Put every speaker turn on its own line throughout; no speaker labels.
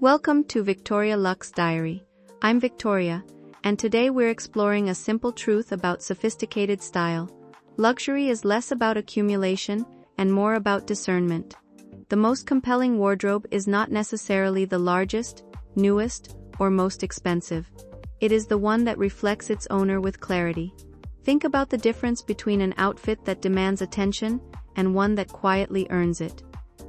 Welcome to Victoria Luxe Diary. I'm Victoria, and today we're exploring a simple truth about sophisticated style. Luxury is less about accumulation and more about discernment. The most compelling wardrobe is not necessarily the largest, newest, or most expensive. It is the one that reflects its owner with clarity. Think about the difference between an outfit that demands attention and one that quietly earns it.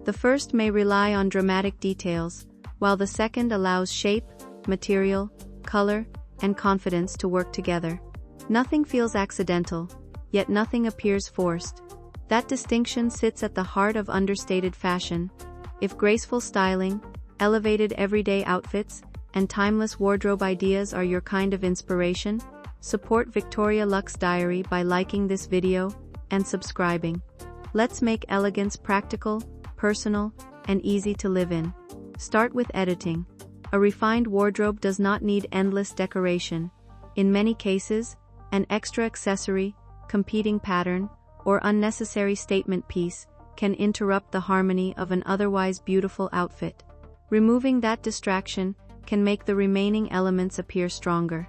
The first may rely on dramatic details, while the second allows shape, material, color, and confidence to work together. Nothing feels accidental, yet nothing appears forced. That distinction sits at the heart of understated fashion. If graceful styling, elevated everyday outfits, and timeless wardrobe ideas are your kind of inspiration, support Victoria Luxe Diary by liking this video and subscribing. Let's make elegance practical, personal, and easy to live in. Start with editing. A refined wardrobe does not need endless decoration. In many cases, an extra accessory, competing pattern, or unnecessary statement piece can interrupt the harmony of an otherwise beautiful outfit. Removing that distraction can make the remaining elements appear stronger.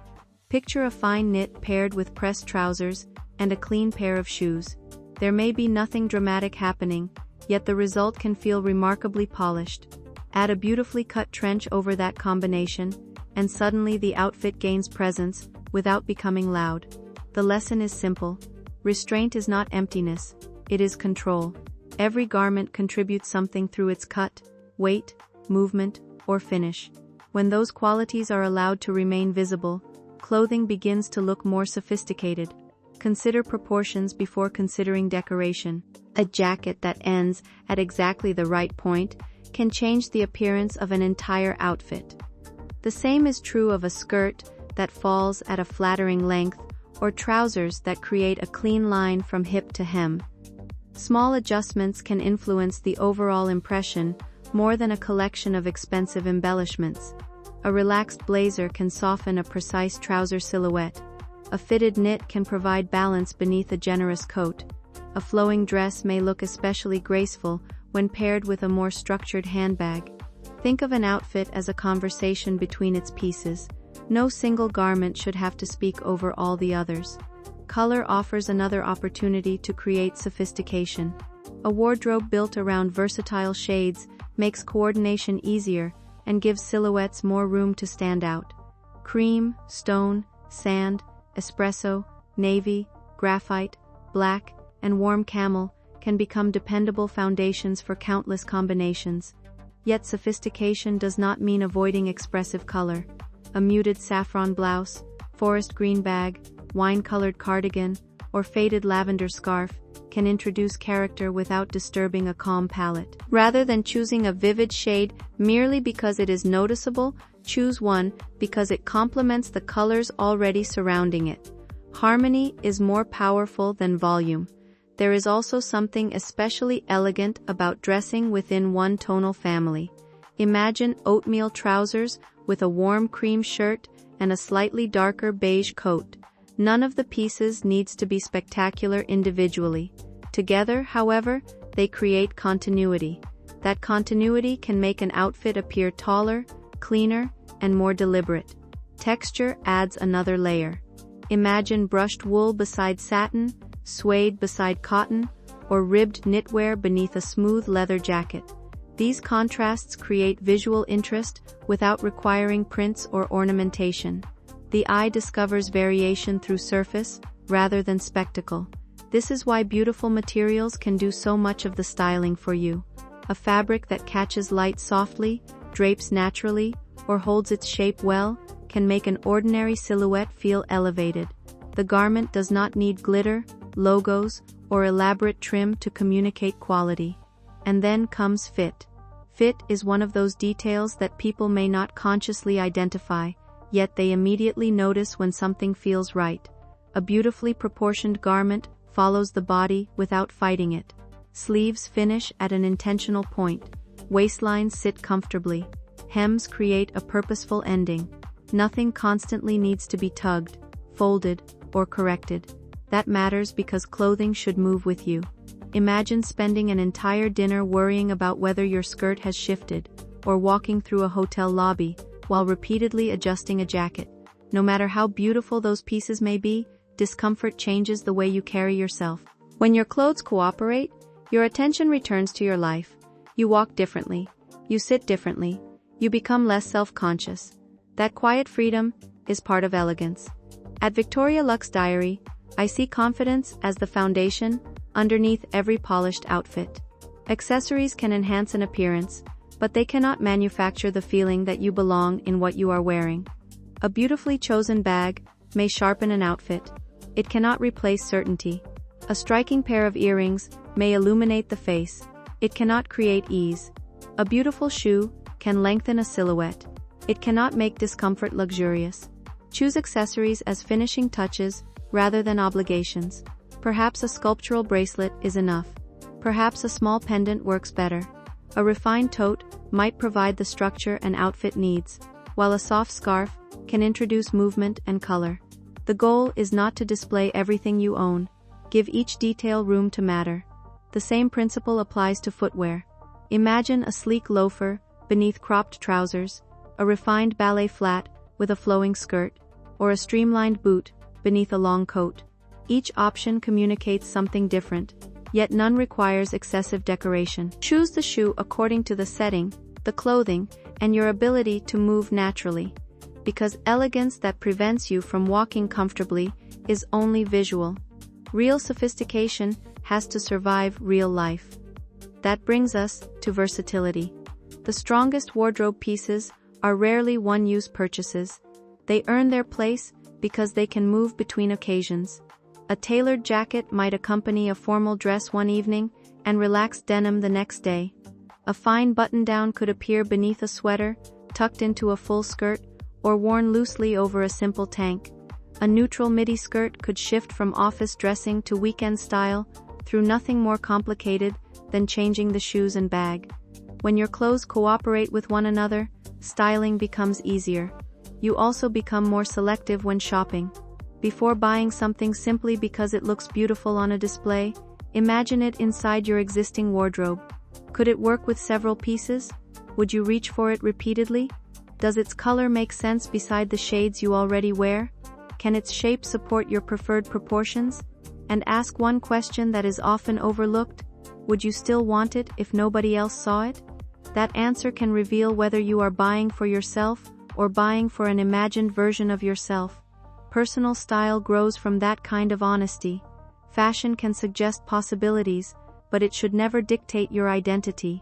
Picture a fine knit paired with pressed trousers and a clean pair of shoes. There may be nothing dramatic happening, yet the result can feel remarkably polished. Add a beautifully cut trench over that combination, and suddenly the outfit gains presence without becoming loud. The lesson is simple. Restraint is not emptiness, it is control. Every garment contributes something through its cut, weight, movement, or finish. When those qualities are allowed to remain visible, clothing begins to look more sophisticated. Consider proportions before considering decoration. A jacket that ends at exactly the right point can change the appearance of an entire outfit. The same is true of a skirt that falls at a flattering length or trousers that create a clean line from hip to hem. Small adjustments can influence the overall impression more than a collection of expensive embellishments. A relaxed blazer can soften a precise trouser silhouette. A fitted knit can provide balance beneath a generous coat. A flowing dress may look especially graceful when paired with a more structured handbag. Think of an outfit as a conversation between its pieces. No single garment should have to speak over all the others. Color offers another opportunity to create sophistication. A wardrobe built around versatile shades makes coordination easier and gives silhouettes more room to stand out. Cream, stone, sand, espresso, navy, graphite, black, and warm camel can become dependable foundations for countless combinations. Yet sophistication does not mean avoiding expressive color. A muted saffron blouse, forest green bag, wine-colored cardigan, or faded lavender scarf can introduce character without disturbing a calm palette. Rather than choosing a vivid shade merely because it is noticeable, choose one because it complements the colors already surrounding it. Harmony is more powerful than volume. There is also something especially elegant about dressing within one tonal family. Imagine oatmeal trousers with a warm cream shirt and a slightly darker beige coat. None of the pieces needs to be spectacular individually. Together, however, they create continuity. That continuity can make an outfit appear taller, cleaner, and more deliberate. Texture adds another layer. Imagine brushed wool beside satin, suede beside cotton, or ribbed knitwear beneath a smooth leather jacket. These contrasts create visual interest without requiring prints or ornamentation. The eye discovers variation through surface rather than spectacle. This is why beautiful materials can do so much of the styling for you. A fabric that catches light softly, drapes naturally, or holds its shape well can make an ordinary silhouette feel elevated. The garment does not need glitter, logos, or elaborate trim to communicate quality. And then comes fit. Fit is one of those details that people may not consciously identify, yet they immediately notice when something feels right. A beautifully proportioned garment follows the body without fighting it. Sleeves finish at an intentional point. Waistlines sit comfortably. Hems create a purposeful ending. Nothing constantly needs to be tugged, folded, or corrected. That matters because clothing should move with you. Imagine spending an entire dinner worrying about whether your skirt has shifted, or walking through a hotel lobby while repeatedly adjusting a jacket. No matter how beautiful those pieces may be, discomfort changes the way you carry yourself. When your clothes cooperate, your attention returns to your life. You walk differently. You sit differently. You become less self-conscious. That quiet freedom is part of elegance. At Victoria Luxe Diary, I see confidence as the foundation underneath every polished outfit. Accessories can enhance an appearance, but they cannot manufacture the feeling that you belong in what you are wearing. A beautifully chosen bag may sharpen an outfit. It cannot replace certainty. A striking pair of earrings may illuminate the face. It cannot create ease. A beautiful shoe can lengthen a silhouette. It cannot make discomfort luxurious. Choose accessories as finishing touches rather than obligations. Perhaps a sculptural bracelet is enough. Perhaps a small pendant works better. A refined tote might provide the structure an outfit needs, while a soft scarf can introduce movement and color. The goal is not to display everything you own. Give each detail room to matter. The same principle applies to footwear. Imagine a sleek loafer beneath cropped trousers, a refined ballet flat with a flowing skirt, or a streamlined boot beneath a long coat. Each option communicates something different, yet none requires excessive decoration. Choose the shoe according to the setting, the clothing, and your ability to move naturally, because elegance that prevents you from walking comfortably is only visual. Real sophistication has to survive real life. That brings us to versatility. The strongest wardrobe pieces are rarely one-use purchases. They earn their place because they can move between occasions. A tailored jacket might accompany a formal dress one evening and relaxed denim the next day. A fine button-down could appear beneath a sweater, tucked into a full skirt, or worn loosely over a simple tank. A neutral midi skirt could shift from office dressing to weekend style through nothing more complicated than changing the shoes and bag. When your clothes cooperate with one another, styling becomes easier. You also become more selective when shopping. Before buying something simply because it looks beautiful on a display, imagine it inside your existing wardrobe. Could it work with several pieces? Would you reach for it repeatedly? Does its color make sense beside the shades you already wear? Can its shape support your preferred proportions? And ask one question that is often overlooked: would you still want it if nobody else saw it? That answer can reveal whether you are buying for yourself or buying for an imagined version of yourself. Personal style grows from that kind of honesty. Fashion can suggest possibilities, but it should never dictate your identity.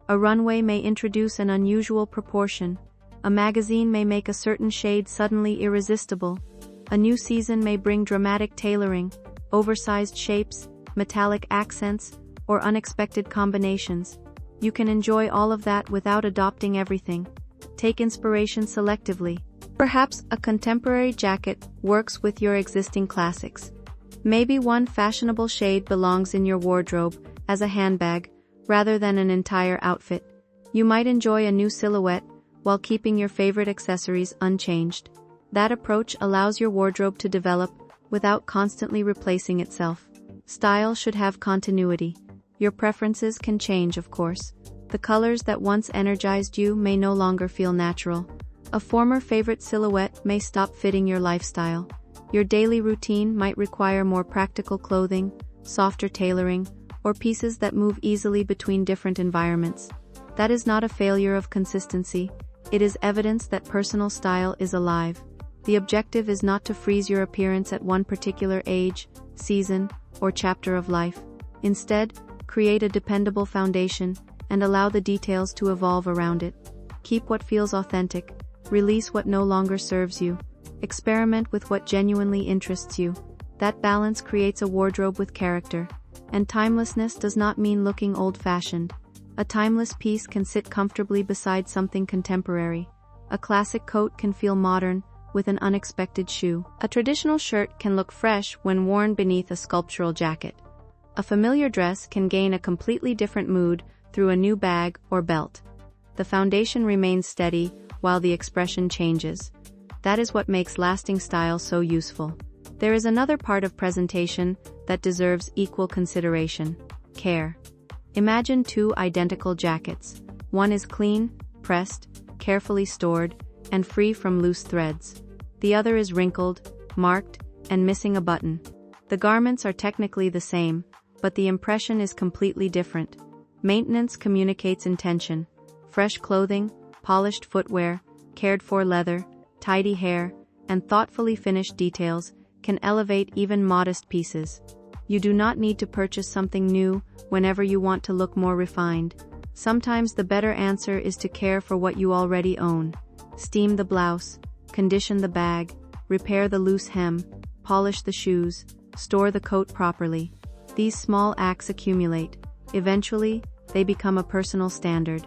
A runway may introduce an unusual proportion. A magazine may make a certain shade suddenly irresistible. A new season may bring dramatic tailoring, oversized shapes, metallic accents, or unexpected combinations. You can enjoy all of that without adopting everything. Take inspiration selectively. Perhaps a contemporary jacket works with your existing classics. Maybe one fashionable shade belongs in your wardrobe as a handbag rather than an entire outfit. You might enjoy a new silhouette while keeping your favorite accessories unchanged. That approach allows your wardrobe to develop without constantly replacing itself. Style should have continuity. Your preferences can change, of course. The colors that once energized you may no longer feel natural. A former favorite silhouette may stop fitting your lifestyle. Your daily routine might require more practical clothing, softer tailoring, or pieces that move easily between different environments. That is not a failure of consistency. It is evidence that personal style is alive. The objective is not to freeze your appearance at one particular age, season, or chapter of life. Instead, create a dependable foundation and allow the details to evolve around it. Keep what feels authentic. Release what no longer serves you. Experiment with what genuinely interests you. That balance creates a wardrobe with character. And timelessness does not mean looking old-fashioned. A timeless piece can sit comfortably beside something contemporary. A classic coat can feel modern with an unexpected shoe. A traditional shirt can look fresh when worn beneath a sculptural jacket. A familiar dress can gain a completely different mood through a new bag or belt. The foundation remains steady while the expression changes. That is what makes lasting style so useful. There is another part of presentation that deserves equal consideration: care. Imagine two identical jackets. One is clean, pressed, carefully stored, and free from loose threads. The other is wrinkled, marked, and missing a button. The garments are technically the same, but the impression is completely different. Maintenance communicates intention. Fresh clothing, polished footwear, cared-for leather, tidy hair, and thoughtfully finished details can elevate even modest pieces. You do not need to purchase something new whenever you want to look more refined. Sometimes the better answer is to care for what you already own. Steam the blouse, condition the bag, repair the loose hem, polish the shoes, store the coat properly. These small acts accumulate. Eventually, they become a personal standard.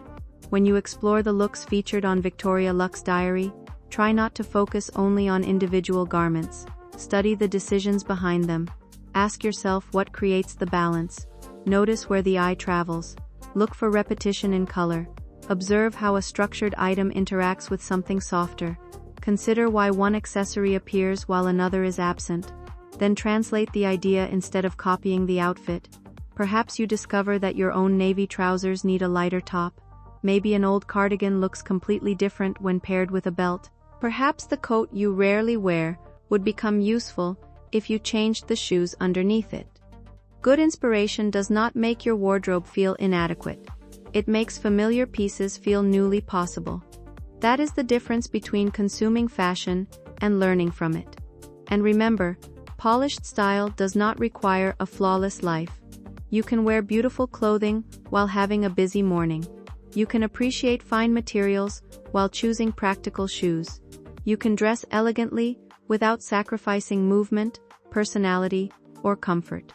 When you explore the looks featured on Victoria Luxe Diary, try not to focus only on individual garments. Study the decisions behind them. Ask yourself what creates the balance. Notice where the eye travels. Look for repetition in color. Observe how a structured item interacts with something softer. Consider why one accessory appears while another is absent. Then translate the idea instead of copying the outfit. Perhaps you discover that your own navy trousers need a lighter top. Maybe an old cardigan looks completely different when paired with a belt. Perhaps the coat you rarely wear would become useful if you changed the shoes underneath it. Good inspiration does not make your wardrobe feel inadequate. It makes familiar pieces feel newly possible. That is the difference between consuming fashion and learning from it. And remember, polished style does not require a flawless life. You can wear beautiful clothing while having a busy morning. You can appreciate fine materials while choosing practical shoes. You can dress elegantly without sacrificing movement, personality, or comfort.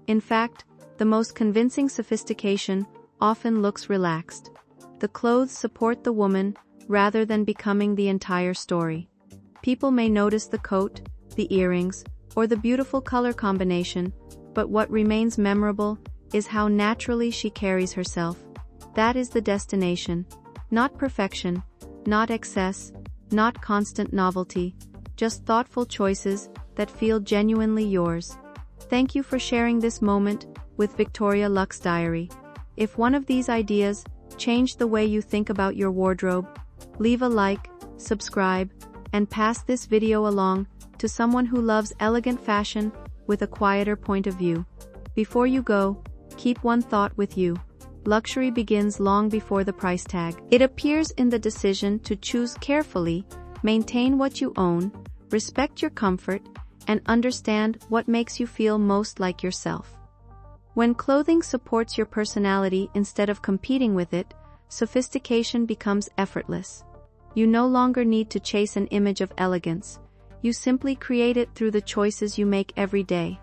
In fact, the most convincing sophistication often looks relaxed. The clothes support the woman rather than becoming the entire story. People may notice the coat, the earrings, or the beautiful color combination, but what remains memorable is how naturally she carries herself. That is the destination. Not perfection, not excess, not constant novelty, just thoughtful choices that feel genuinely yours. Thank you for sharing this moment with Victoria Luxe Diary. If one of these ideas changed the way you think about your wardrobe, leave a like, subscribe, and pass this video along to someone who loves elegant fashion with a quieter point of view. Before you go, keep one thought with you. Luxury begins long before the price tag. It appears in the decision to choose carefully, maintain what you own, respect your comfort, and understand what makes you feel most like yourself. When clothing supports your personality instead of competing with it, sophistication becomes effortless. You no longer need to chase an image of elegance. You simply create it through the choices you make every day.